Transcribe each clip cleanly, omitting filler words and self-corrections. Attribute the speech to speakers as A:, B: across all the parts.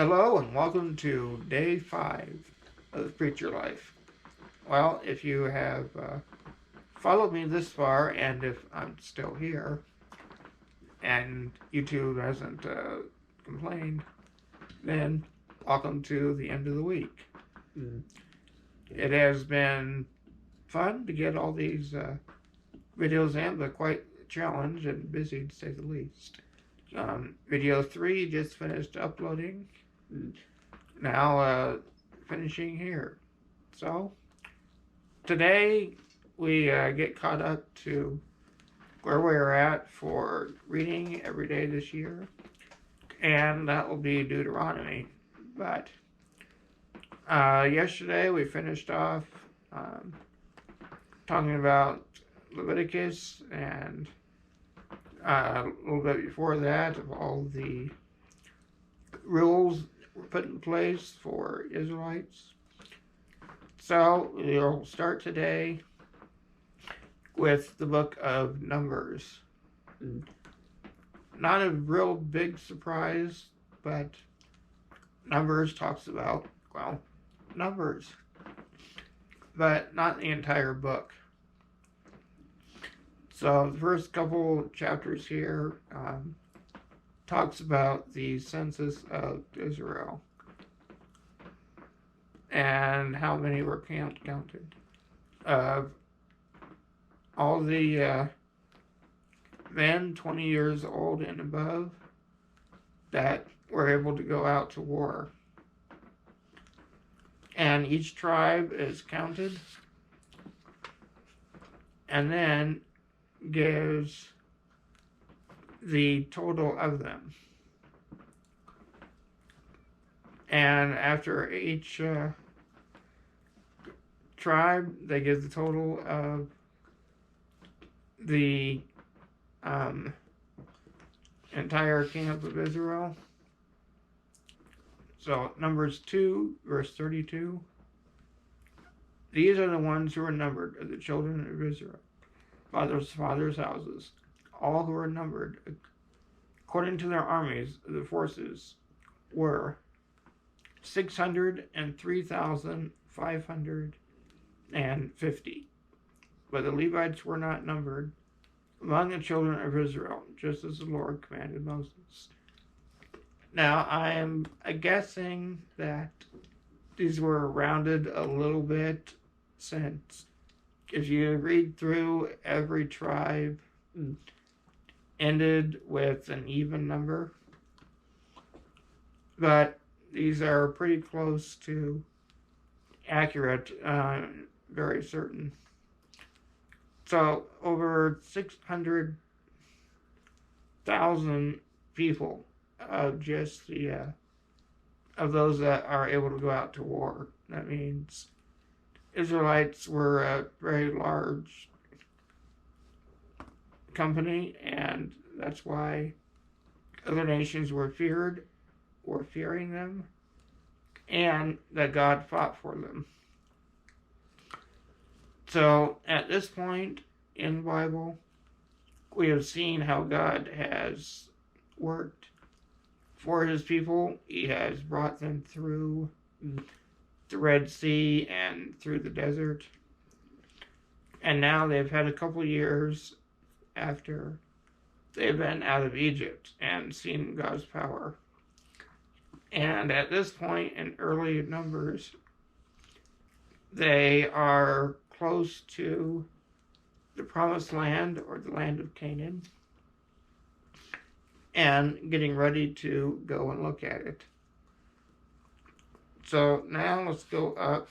A: Hello and welcome to day 5 of the Preacher Life. Well, if you have followed me this far, and if I'm still here, and YouTube hasn't complained, then welcome to the end of the week. It has been fun to get all these videos in, but quite a challenge and busy to say the least. Video 3 just finished uploading. Now finishing here. So today we get caught up to where we're at for reading every day this year, and that will be Deuteronomy. But yesterday we finished off talking about Leviticus, and a little bit before that of all the rules were put in place for Israelites. So we'll start today with the book of Numbers. Not a real big surprise, but Numbers talks about, well, numbers, but not the entire book. So the first couple chapters here talks about the Census of Israel and how many were counted. All the men 20 years old and above that were able to go out to war. And each tribe is counted and then gives the total of them. And after each tribe, they give the total of the entire camp of Israel. So Numbers 2, verse 32. These are the ones who are numbered of the children of Israel, fathers' houses, all who are numbered according to their armies. The forces were 603,550. But the Levites were not numbered among the children of Israel, just as the Lord commanded Moses. Now, I am guessing that these were rounded a little bit, since if you read through, every tribe ended with an even number. But these are pretty close to accurate, very certain. So over 600,000 people of just of those that are able to go out to war. That means Israelites were a very large company, and that's why other nations were fearing them, and that God fought for them. So at this point in the Bible, we have seen how God has worked for his people. He has brought them through the Red Sea and through the desert. And now they've had a couple years after they've been out of Egypt and seen God's power. And at this point in early Numbers, they are close to the Promised Land, or the land of Canaan, and getting ready to go and look at it. So now let's go up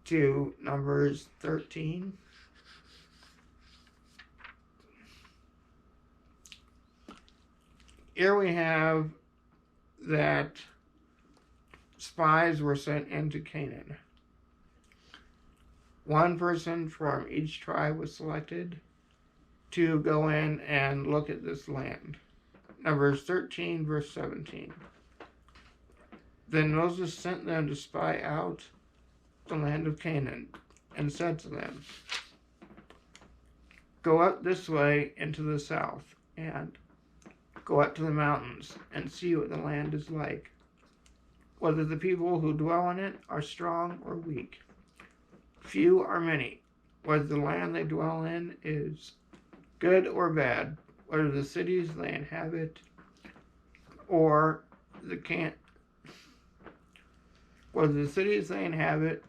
A: to Numbers 13. Here we have that spies were sent into Canaan. One person from each tribe was selected to go in and look at this land. Numbers 13, verse 17. Then Moses sent them to spy out the land of Canaan, and said to them, Go up this way into the south, and Go up to the mountains and see what the land is like, whether the people who dwell in it are strong or weak, few or many, whether the land they dwell in is good or bad, whether the cities they inhabit or whether the cities they inhabit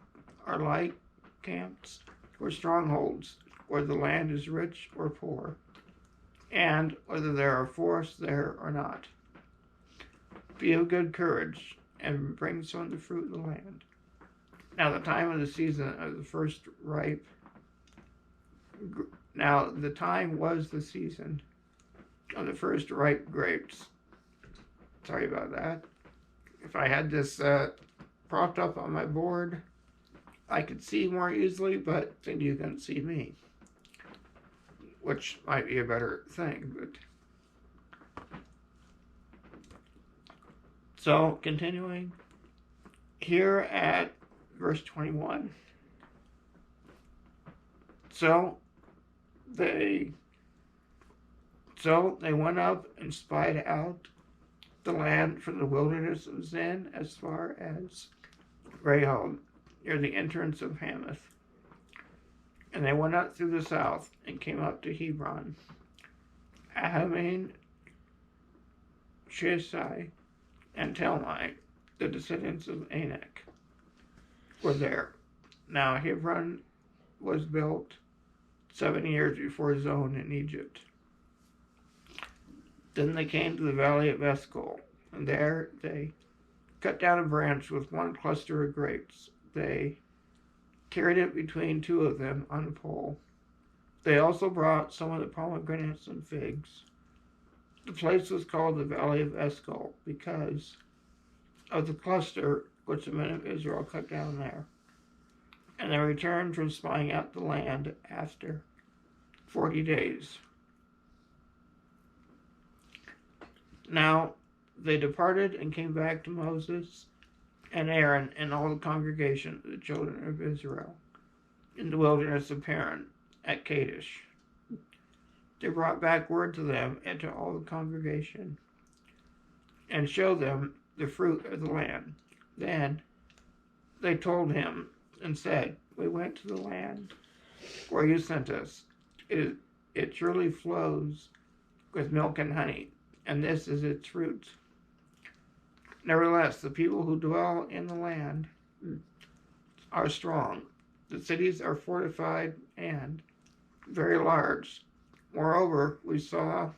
A: are like camps or strongholds, whether the land is rich or poor, and whether there are forests there or not. Be of good courage and bring some of the fruit of the land. Now the time of the season of the first ripe. Now the time was the season of the first ripe grapes. Sorry about that. If I had this propped up on my board, I could see more easily, but then you couldn't see me, which might be a better thing. But so continuing here at verse 21. So they went up and spied out the land from the wilderness of Zin as far as Rehob, near the entrance of Hamath. And they went up through the south and came up to Hebron. Ahiman, Sheshai, and Talmai, the descendants of Anak, were there. Now Hebron was built 7 years before Zon in Egypt. Then they came to the valley of Eshcol, and there they cut down a branch with one cluster of grapes. They carried it between two of them on a pole. They also brought some of the pomegranates and figs. The place was called the Valley of Eshcol because of the cluster which the men of Israel cut down there. And they returned from spying out the land after 40 days. Now they departed and came back to Moses and Aaron and all the congregation of the children of Israel in the wilderness of Paran at Kadesh. They brought back word to them and to all the congregation and showed them the fruit of the land. Then they told him and said, "We went to the land where you sent us. It surely flows with milk and honey, and this is its fruit. Nevertheless, the people who dwell in the land are strong. The cities are fortified and very large. Moreover, we saw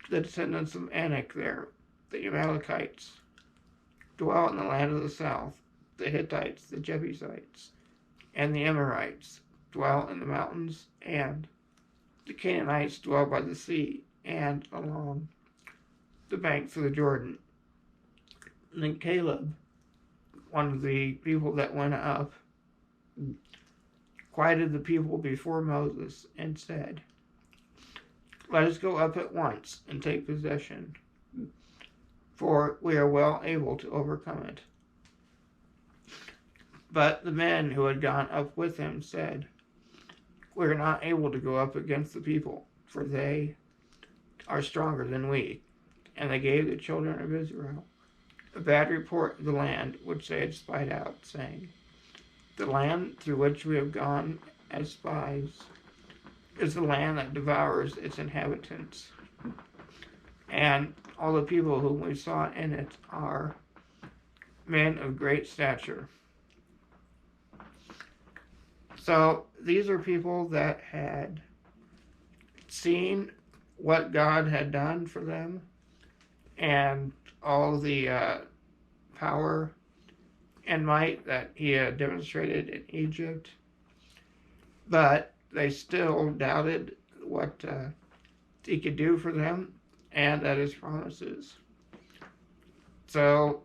A: the descendants of Anak there, the Amalekites, dwell in the land of the south. The Hittites, the Jebusites, and the Amorites dwell in the mountains, and the Canaanites dwell by the sea and along the banks of the Jordan." And then Caleb, one of the people that went up, quieted the people before Moses and said, "Let us go up at once and take possession, for we are well able to overcome it." But the men who had gone up with him said, "We are not able to go up against the people, for they are stronger than we." And they gave the children of Israel a bad report of the land which they had spied out, saying, "The land through which we have gone as spies is the land that devours its inhabitants, and all the people whom we saw in it are men of great stature." So these are people that had seen what God had done for them and all the power and might that he had demonstrated in Egypt, but they still doubted what he could do for them and at his promises. So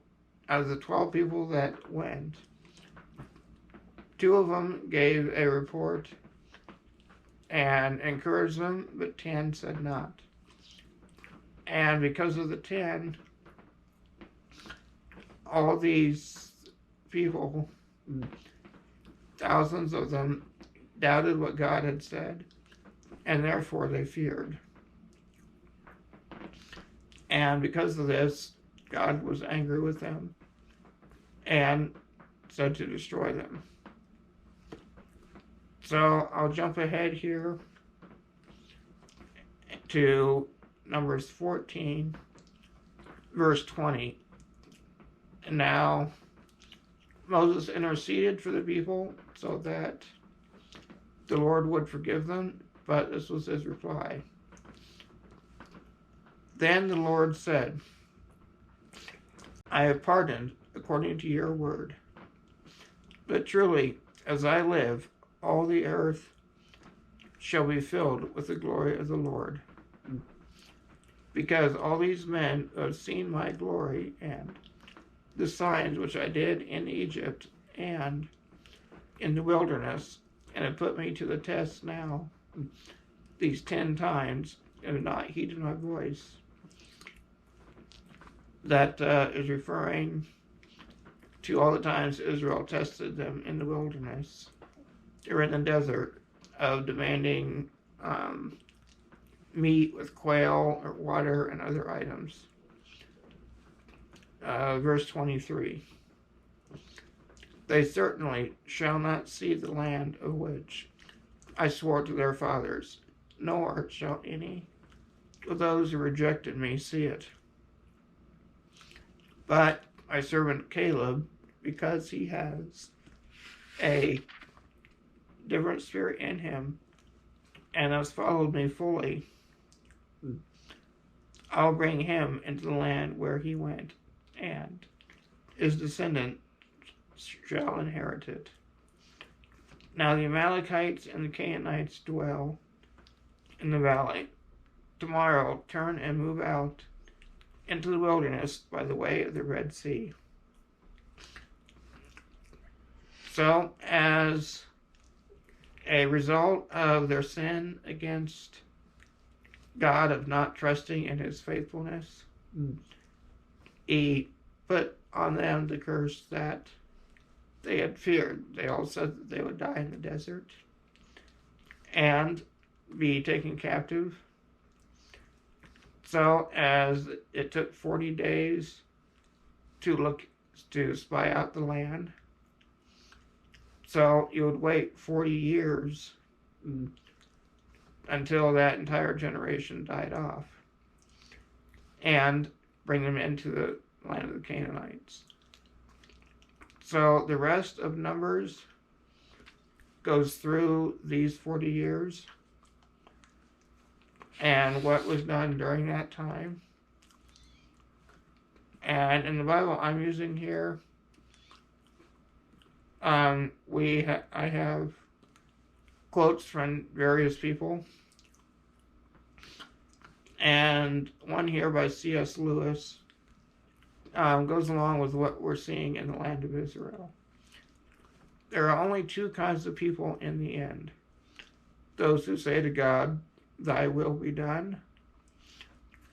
A: out of the 12 people that went, 2 of them gave a report and encouraged them, but 10 said not. And because of the 10, all these people, thousands of them, doubted what God had said, and therefore they feared. And because of this, God was angry with them and said to destroy them. So I'll jump ahead here to Numbers 14, verse 20. And now Moses interceded for the people so that the Lord would forgive them, but this was his reply. Then the Lord said, I have pardoned according to your word. But truly, as I live, all the earth shall be filled with the glory of the Lord. Because all these men who have seen my glory and the signs which I did in Egypt and in the wilderness, and have put me to the test now, these 10 times, and have not heeded my voice. That is referring to all the times Israel tested them in the wilderness. They were in the desert of demanding meat with quail or water and other items. Verse 23. They certainly shall not see the land of which I swore to their fathers, nor shall any of those who rejected me see it. But my servant Caleb, because he has a different spirit in him and has followed me fully, I'll bring him into the land where he went, and his descendants shall inherit it. Now the Amalekites and the Canaanites dwell in the valley. Tomorrow turn and move out into the wilderness by the way of the Red Sea. So, as a result of their sin against God of not trusting in his faithfulness, he put on them the curse that they had feared. They all said that they would die in the desert and be taken captive. So, as it took 40 days to spy out the land, so you would wait 40 years until that entire generation died off and bring them into the land of the Canaanites. So the rest of Numbers goes through these 40 years and what was done during that time. And in the Bible I'm using here, I have quotes from various people, and one here by C.S. Lewis goes along with what we're seeing in the land of Israel. There are only 2 kinds of people in the end: those who say to God, "Thy will be done,"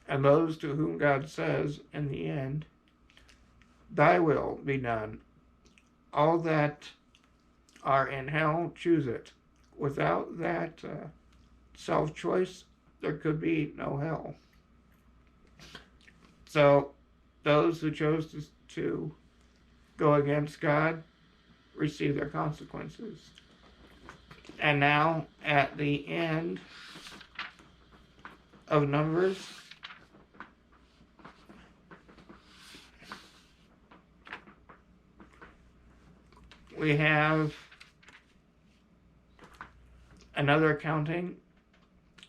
A: and those to whom God says in the end, "Thy will be done." All that are in hell choose it. Without that self-choice, there could be no hell. So those who chose to go against God receive their consequences. And now, at the end of Numbers, we have another accounting,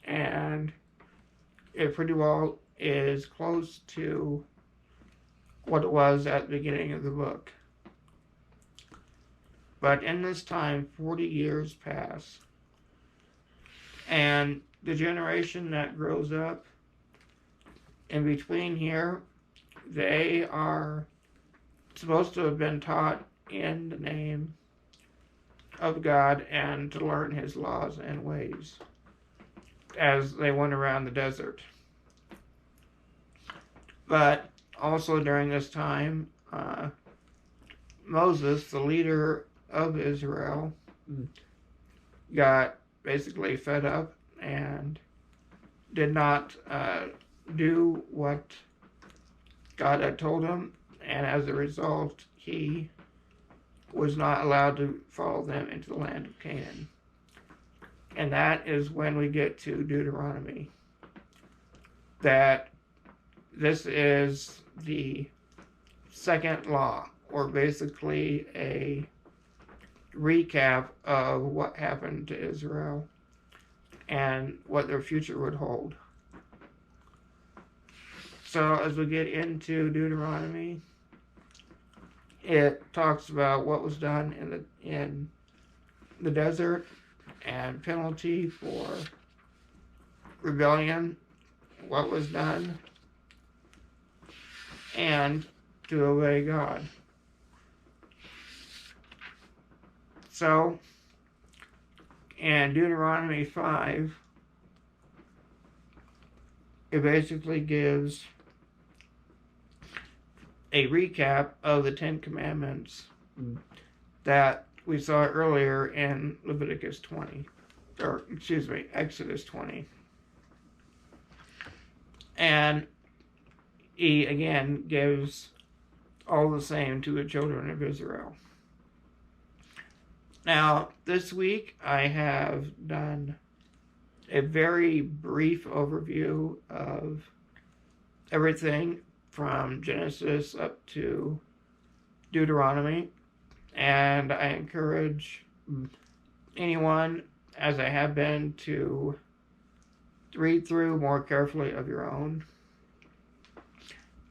A: and it pretty well is close to what it was at the beginning of the book. But in this time, 40 years pass, and the generation that grows up in between here, they are supposed to have been taught in the name of God and to learn his laws and ways as they went around the desert. But also during this time, Moses, the leader of Israel, got basically fed up and did not do what God had told him, and as a result, he was not allowed to follow them into the land of Canaan. And that is when we get to Deuteronomy. That this is the second law, or basically a recap of what happened to Israel and what their future would hold. So as we get into Deuteronomy, it talks about what was done in the desert and penalty for rebellion, what was done, and to obey God. So, in Deuteronomy 5, it basically gives a recap of the Ten Commandments that we saw earlier in Exodus 20. And he again gives all the same to the children of Israel. Now, this week I have done a very brief overview of everything from Genesis up to Deuteronomy, and I encourage anyone, as I have been, to read through more carefully of your own.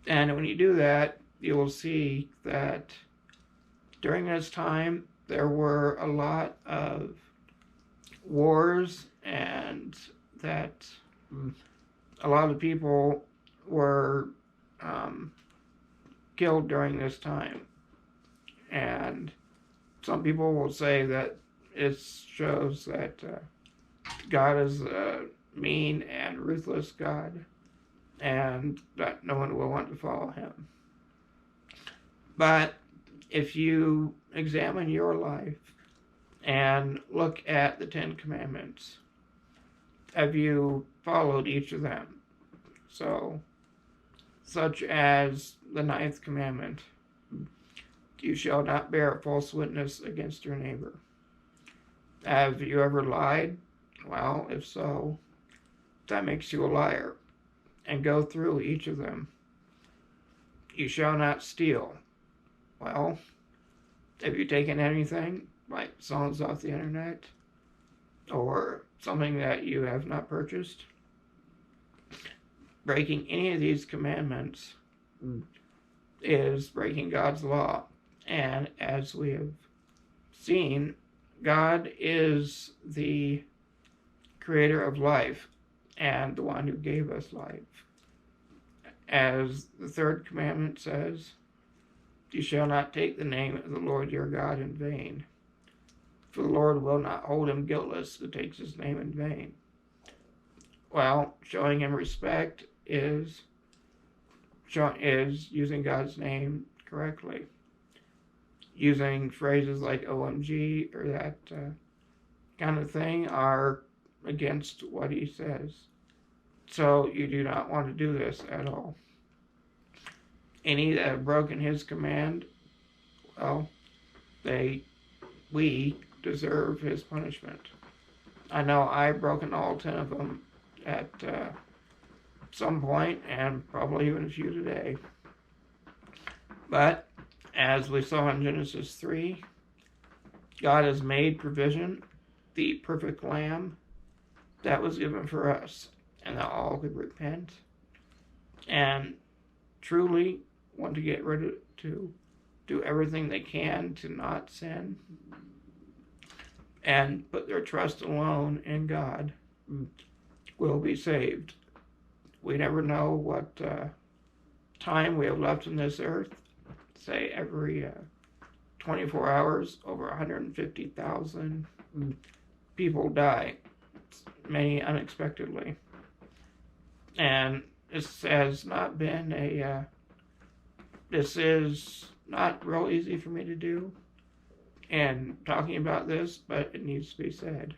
A: And when you do that, you will see that during this time there were a lot of wars, and that a lot of people were killed during this time. And some people will say that it shows that God is a mean and ruthless God, and that no one will want to follow him. But if you examine your life and look at the Ten Commandments, have you followed each of them? So, such as the 9th commandment, you shall not bear false witness against your neighbor. Have you ever lied? Well, if so, that makes you a liar. And go through each of them. You shall not steal. Well, have you taken anything, like songs off the internet, or something that you have not purchased? Breaking any of these commandments is breaking God's law. And as we have seen, God is the creator of life and the one who gave us life. As the 3rd commandment says, you shall not take the name of the Lord your God in vain, for the Lord will not hold him guiltless who takes his name in vain. Well, showing him respect is using God's name correctly. Using phrases like OMG or that kind of thing are against what he says. So you do not want to do this at all. Any that have broken his command, well, we deserve his punishment. I know I've broken all 10 of them at some point, and probably even a few today. But as we saw in Genesis 3, God has made provision, the perfect lamb that was given for us, and that all could repent and truly want to get rid of, to do everything they can to not sin and put their trust alone in God, will be saved. We never know what time we have left on this earth. Say every 24 hours, over 150,000 people die, many unexpectedly. And this has not been this is not real easy for me to do and talking about this, but it needs to be said.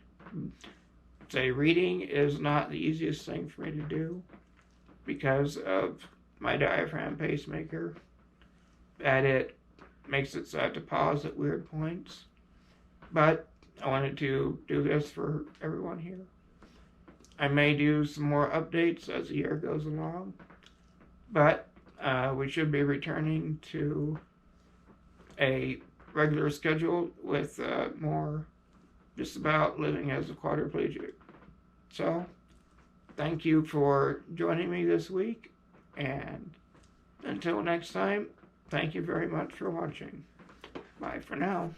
A: Say reading is not the easiest thing for me to do because of my diaphragm pacemaker, that it makes it so I have to pause at weird points. But I wanted to do this for everyone here. I may do some more updates as the year goes along, but we should be returning to a regular schedule with more just about living as a quadriplegic. So, thank you for joining me this week, and until next time, thank you very much for watching. Bye for now.